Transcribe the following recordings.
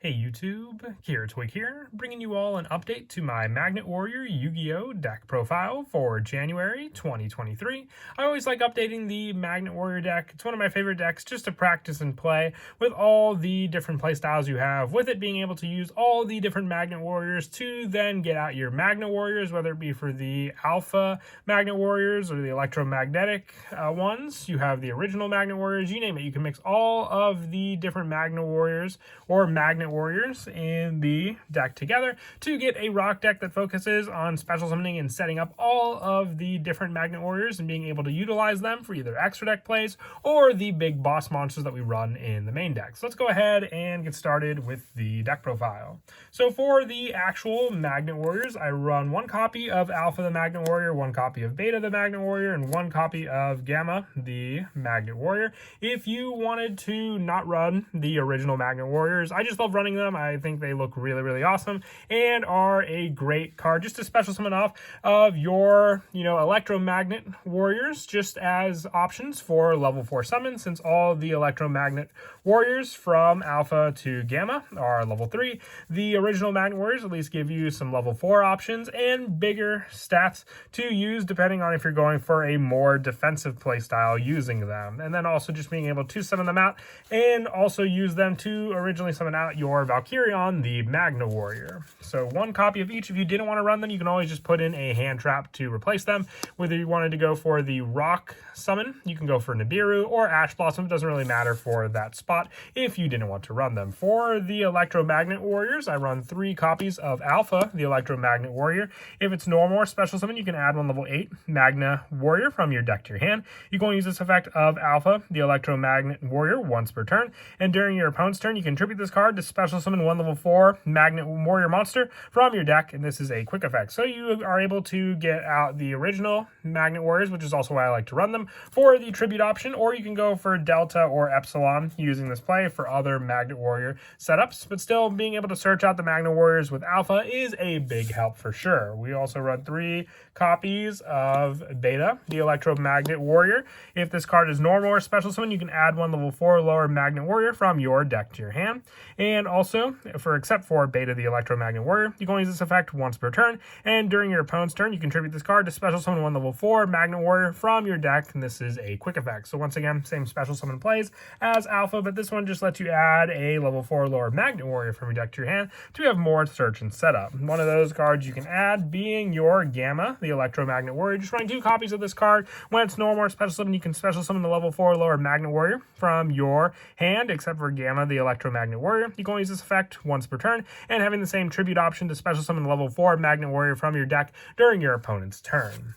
Hey YouTube, Twig here, bringing you all an update to my Magnet Warrior Yu-Gi-Oh! Deck profile for January 2023. I always like updating the Magnet Warrior deck. It's one of my favorite decks just to practice and play with all the different playstyles you have, with it being able to use all the different Magnet Warriors to then get out your Magnet Warriors, whether it be for the Alpha Magnet Warriors or the electromagnetic ones. You have the original Magnet Warriors, you name it. You can mix all of the different Magnet Warriors or Magnet Warriors in the deck together to get a rock deck that focuses on special summoning and setting up all of the different Magnet Warriors and being able to utilize them for either extra deck plays or the big boss monsters that we run in the main deck. So let's go ahead and get started with the deck profile. So for the actual Magnet Warriors, I run one copy of Alpha the Magnet Warrior, one copy of Beta the Magnet Warrior, and one copy of Gamma the Magnet Warrior. If you wanted to not run the original Magnet Warriors, I just love running them. I think they look really awesome and are a great card just to special summon off of your, electromagnet warriors, just as options for level 4 summons, since all the electromagnet warriors from Alpha to Gamma are level 3. The original Magnet Warriors at least give you some level 4 options and bigger stats to use depending on if you're going for a more defensive playstyle using them. And then also just being able to summon them out and also use them to originally summon out your Valkyrion, the Magna Warrior. So one copy of each. If you didn't want to run them, you can always just put in a hand trap to replace them. Whether you wanted to go for the rock summon, you can go for Nibiru or Ash Blossom. It doesn't really matter for that spot if you didn't want to run them. For the Electromagnet Warriors, I run 3 copies of Alpha, the Electromagnet Warrior. If it's normal or special summon, you can add one level 8 Magna Warrior from your deck to your hand. You can only use this effect of Alpha, the Electromagnet Warrior, once per turn. And during your opponent's turn, you can tribute this card to special summon one level 4 Magnet Warrior monster from your deck, and this is a quick effect. So you are able to get out the original Magnet Warriors, which is also why I like to run them, for the tribute option, or you can go for Delta or Epsilon using this play for other Magnet Warrior setups, but still being able to search out the Magnet Warriors with Alpha is a big help for sure. We also run 3 copies of Beta, the Electromagnet Warrior. If this card is normal or special summon, you can add one level 4 lower Magnet Warrior from your deck to your hand. And also, except for Beta the Electromagnet Warrior, you can only use this effect once per turn, and during your opponent's turn, you contribute this card to special summon one level 4 Magnet Warrior from your deck, and this is a quick effect. So once again, same special summon plays as Alpha, but this one just lets you add a level 4 lower Magnet Warrior from your deck to your hand to have more search and setup. One of those cards you can add being your Gamma, the Electromagnet Warrior. Just running 2 copies of this card. When it's normal or special summon, you can special summon the level 4 lower Magnet Warrior from your hand, except for Gamma, the Electromagnet Warrior. You can only use this effect once per turn, and having the same tribute option to special summon level 4 Magnet Warrior from your deck during your opponent's turn.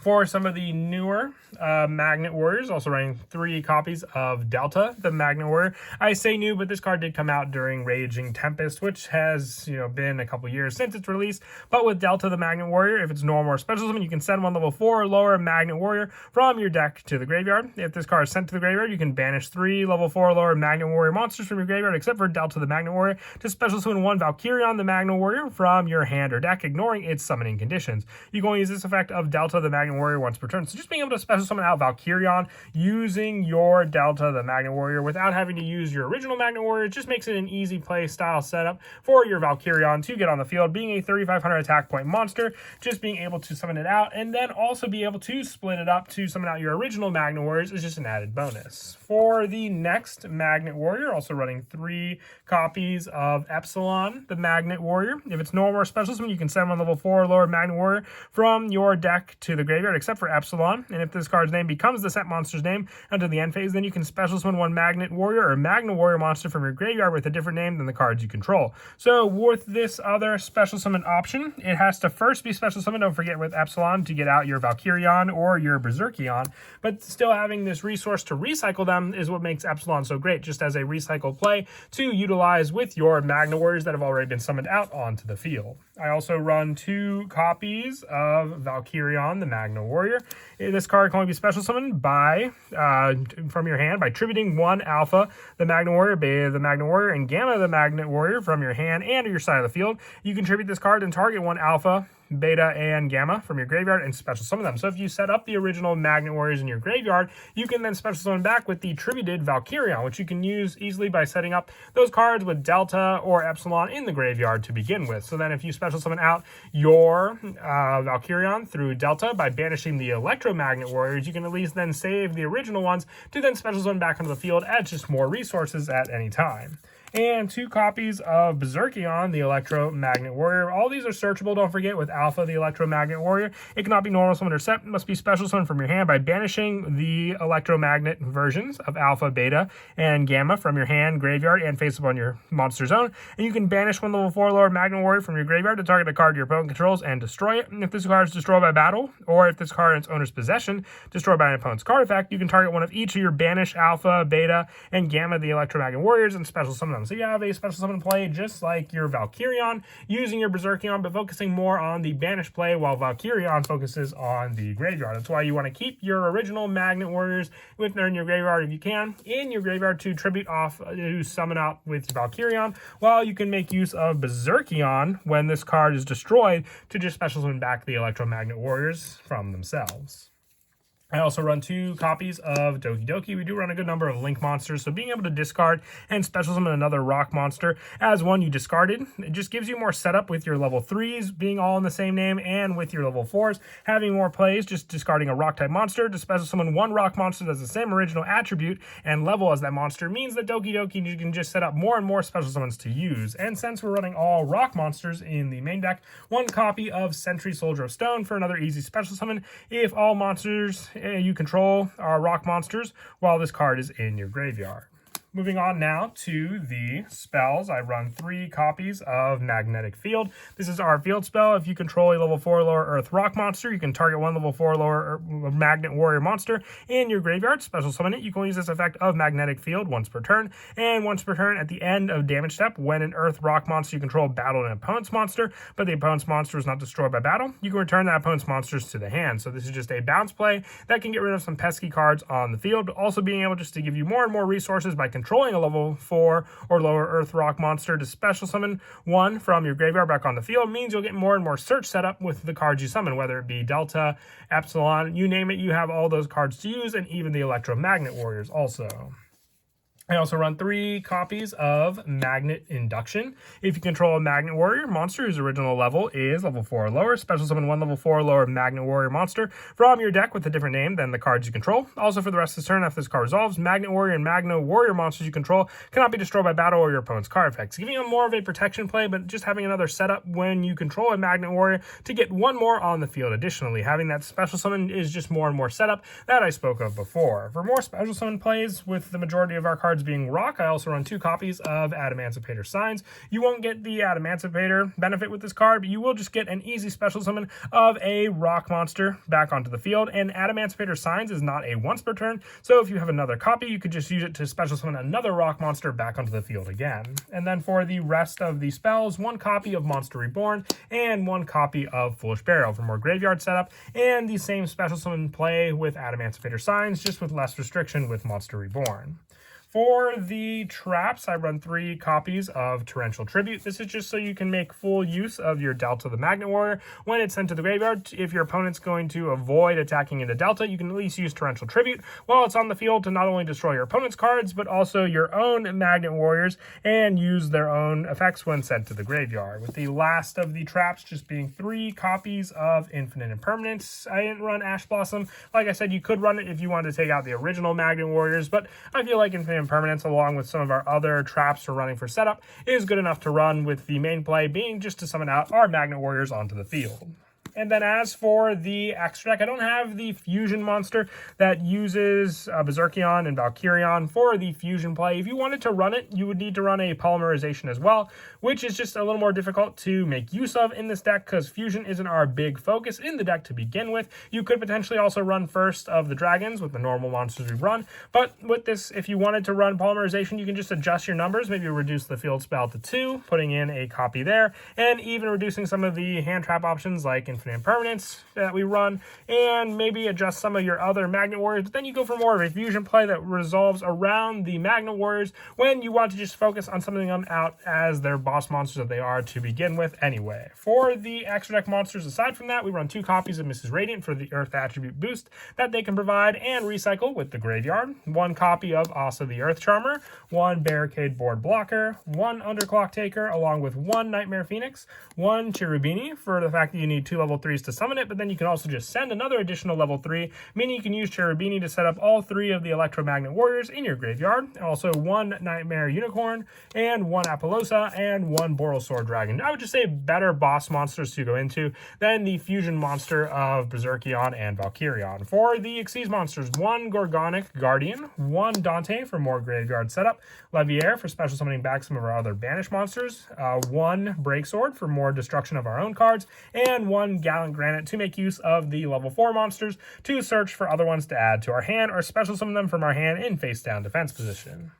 For some of the newer Magnet Warriors, also running 3 copies of Delta, the Magnet Warrior. I say new, but this card did come out during Raging Tempest, which has been a couple years since its release. But with Delta, the Magnet Warrior, if it's normal or special summon, you can send one level 4 or lower Magnet Warrior from your deck to the graveyard. If this card is sent to the graveyard, you can banish 3 level 4 or lower Magnet Warrior monsters from your graveyard, except for Delta, the Magnet Warrior, to special summon 1 Valkyrion, the Magnet Warrior, from your hand or deck, ignoring its summoning conditions. You can only use this effect of Delta, the Magnet Warrior, once per turn. So just being able to special summon out Valkyrion using your Delta, the Magnet Warrior, without having to use your original Magnet Warrior, just makes it an easy play style setup for your Valkyrion to get on the field. Being a 3,500 attack point monster, just being able to summon it out and then also be able to split it up to summon out your original Magnet Warriors is just an added bonus. For the next Magnet Warrior, also running 3 copies of Epsilon, the Magnet Warrior. If it's normal or special summon, you can send one level 4 or lower Magnet Warrior from your deck to the graveyard, except for Epsilon. And if this card's name becomes the set monster's name until the end phase, then you can special summon 1 Magnet Warrior or Magna Warrior monster from your graveyard with a different name than the cards you control. So with this other special summon option, it has to first be special summon, don't forget, with Epsilon to get out your Valkyrion or your Berserkion, but still having this resource to recycle them is what makes Epsilon so great, just as a recycle play to utilize with your Magna Warriors that have already been summoned out onto the field. I also run 2 copies of Valkyrion, the Magna Warrior. This card can only be special summoned by from your hand by tributing 1 Alpha, the Magna Warrior, Beta, the Magna Warrior, and Gamma, the Magnet Warrior from your hand and your side of the field. You can tribute this card and target 1 Alpha, Beta, and Gamma from your graveyard and special summon them. So if you set up the original Magnet Warriors in your graveyard, you can then special summon back with the tributed Valkyrion, which you can use easily by setting up those cards with Delta or Epsilon in the graveyard to begin with. So then if you special summon out your Valkyrion through Delta by banishing the Electromagnet Warriors, you can at least then save the original ones to then special summon back onto the field as just more resources at any time. And 2 copies of Berserkion, the Electromagnet Warrior. All these are searchable, don't forget, with Alpha, the Electromagnet Warrior. It cannot be normal summoned or set. It must be special summoned from your hand by banishing the Electromagnet versions of Alpha, Beta, and Gamma from your hand, graveyard, and face up on your monster zone. And you can banish one level 4 lower Magnet Warrior from your graveyard to target a card your opponent controls and destroy it. And if this card is destroyed by battle, or if this card in its owner's possession destroyed by an opponent's card effect, you can target one of each of your banished Alpha, Beta, and Gamma, the Electromagnet Warriors, and special summon them. So you have a special summon play just like your Valkyrion, using your Berserkion, but focusing more on the banish play, while Valkyrion focuses on the graveyard. That's why you want to keep your original Magnet Warriors, if they're in your graveyard, if you can, in your graveyard to tribute off, to summon out with Valkyrion, while you can make use of Berserkion when this card is destroyed to just special summon back the Electromagnet Warriors from themselves. I also run 2 copies of Doki Doki. We do run a good number of Link monsters, so being able to discard and special summon another rock monster as one you discarded, it just gives you more setup with your level 3s being all in the same name, and with your level 4s having more plays, just discarding a rock type monster to special summon one rock monster that's the same original attribute and level as that monster means that Doki Doki, you can just set up more and more special summons to use. And since we're running all rock monsters in the main deck, 1 copy of Sentry Soldier of Stone for another easy special summon if all monsters you control are rock monsters while this card is in your graveyard. Moving on now to the spells, I run 3 copies of Magnetic Field. This is our field spell. If you control a level 4 lower Earth rock monster, you can target 1 level 4 lower Magnet Warrior monster in your graveyard, special summon it. You can use this effect of Magnetic Field once per turn, and once per turn at the end of damage step, when an Earth rock monster you control battled an opponent's monster, but the opponent's monster is not destroyed by battle, you can return that opponent's monsters to the hand. So this is just a bounce play that can get rid of some pesky cards on the field, but also being able just to give you more and more resources by controlling a level 4 or lower Earth rock monster to special summon 1 from your graveyard back on the field means you'll get more and more search setup with the cards you summon, whether it be Delta, Epsilon, you name it, you have all those cards to use, and even the Electromagnet Warriors also. I also run 3 copies of Magnet Induction. If you control a Magnet Warrior monster whose original level is level 4 or lower, special summon 1 level 4 or lower Magnet Warrior monster from your deck with a different name than the cards you control. Also, for the rest of the turn after this card resolves, Magnet Warrior and Magnet Warrior monsters you control cannot be destroyed by battle or your opponent's card effects, giving them more of a protection play, but just having another setup when you control a Magnet Warrior to get 1 more on the field. Additionally, having that special summon is just more and more setup that I spoke of before. For more special summon plays, with the majority of our cards being rock, I also run 2 copies of Adamancipator Signs. You won't get the Adamancipator benefit with this card, but you will just get an easy special summon of a rock monster back onto the field, and Adamancipator Signs is not a once per turn, so if you have another copy, you could just use it to special summon another rock monster back onto the field again. And then for the rest of the spells, 1 copy of Monster Reborn and 1 copy of Foolish Burial for more graveyard setup, and the same special summon play with Adamancipator Signs, just with less restriction with Monster Reborn. For the traps, I run 3 copies of Torrential Tribute. This is just so you can make full use of your Delta the Magnet Warrior when it's sent to the graveyard. If your opponent's going to avoid attacking into Delta, you can at least use Torrential Tribute while it's on the field to not only destroy your opponent's cards, but also your own Magnet Warriors, and use their own effects when sent to the graveyard. With the last of the traps just being 3 copies of Infinite Impermanence. I didn't run Ash Blossom. Like I said, you could run it if you wanted to take out the original Magnet Warriors, but I feel like Infinite Impermanence, along with some of our other traps we're running for setup, is good enough to run, with the main play being just to summon out our Magnet Warriors onto the field. And then as for the extra deck, I don't have the Fusion monster that uses Berserkion and Valkyrion for the Fusion play. If you wanted to run it, you would need to run a Polymerization as well, which is just a little more difficult to make use of in this deck because Fusion isn't our big focus in the deck to begin with. You could potentially also run First of the Dragons with the normal monsters we run, but with this, if you wanted to run Polymerization, you can just adjust your numbers, maybe reduce the field spell to 2, putting in a copy there, and even reducing some of the hand trap options like Infinite infinite permanents that we run, and maybe adjust some of your other Magnet Warriors, but then you go for more of a fusion play that resolves around the Magnet Warriors when you want to just focus on something them out as their boss monsters that they are to begin with anyway. For the extra deck monsters, aside from that, we run 2 copies of Mrs. Radiant for the Earth attribute boost that they can provide and recycle with the graveyard, 1 copy of also the Earth Charmer, 1 Barricade Board Blocker, 1 Underclock Taker, along with 1 Nightmare Phoenix, 1 Cherubini for the fact that you need 2 level 3s to summon it, but then you can also just send another additional level 3, meaning you can use Cherubini to set up all 3 of the Electromagnet Warriors in your graveyard. Also 1 Nightmare Unicorn, and 1 Apollosa, and 1 Borosaur Dragon. I would just say better boss monsters to go into than the fusion monster of Berserkion and Valkyrion. For the Xyz monsters, 1 Gorgonic Guardian, 1 Dante for more graveyard setup, Leviair for special summoning back some of our other banished monsters, 1 Breaksword for more destruction of our own cards, and 1 Gallant Granite to make use of the level 4 monsters to search for other ones to add to our hand or special summon them from our hand in face down defense position.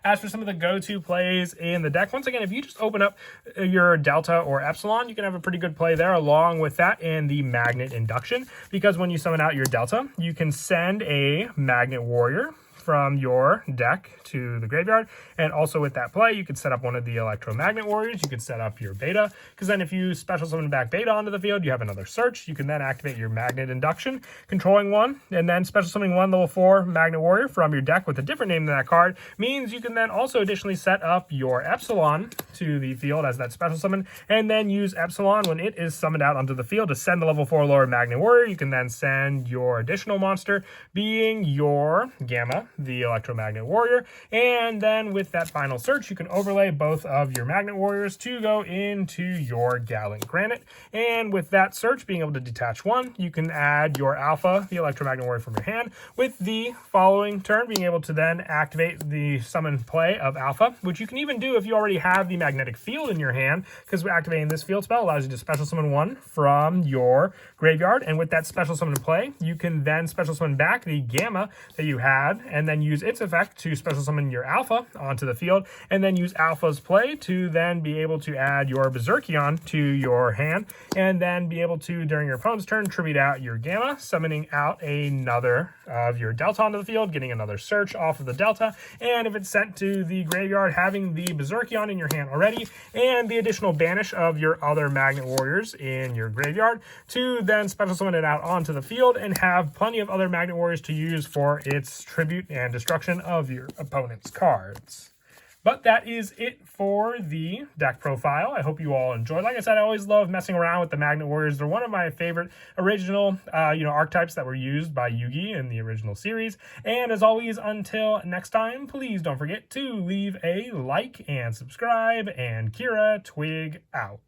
As for some of the go-to plays in the deck, once again, if you just open up your Delta or Epsilon, you can have a pretty good play there along with that and the Magnet Induction, because when you summon out your Delta, you can send a Magnet Warrior from your deck to the graveyard, and also with that play you could set up one of the Electromagnet Warriors. You could set up your Beta, because then if you special summon back Beta onto the field, you have another search. You can then activate your Magnet Induction, controlling 1, and then special summoning 1 level 4 Magnet Warrior from your deck with a different name than that card means you can then also additionally set up your Epsilon to the field as that special summon, and then use Epsilon when it is summoned out onto the field to send the level 4 lower Magnet Warrior. You can then send your additional monster, being your Gamma, the Electromagnet Warrior, and then with that final search you can overlay both of your Magnet Warriors to go into your Gallant Granite, and with that search being able to detach 1, you can add your Alpha, the Electromagnet Warrior, from your hand, with the following turn being able to then activate the summon play of Alpha, which you can even do if you already have the Magnetic Field in your hand, because activating this field spell allows you to special summon 1 from your graveyard, and with that special summon play you can then special summon back the Gamma that you had, and then use its effect to special summon your Alpha onto the field, and then use Alpha's play to then be able to add your Berserkion to your hand, and then be able to, during your opponent's turn, tribute out your Gamma, summoning out another of your Delta onto the field, getting another search off of the Delta, and if it's sent to the graveyard, having the Berserkion in your hand already, and the additional banish of your other Magnet Warriors in your graveyard, to then special summon it out onto the field, and have plenty of other Magnet Warriors to use for its tribute and destruction of your opponent's cards. But that is it for the deck profile. I hope you all enjoyed. Like I said, I always love messing around with the Magnet Warriors. They're one of my favorite original, archetypes that were used by Yugi in the original series. And as always, until next time, please don't forget to leave a like and subscribe. And Kira Twig out.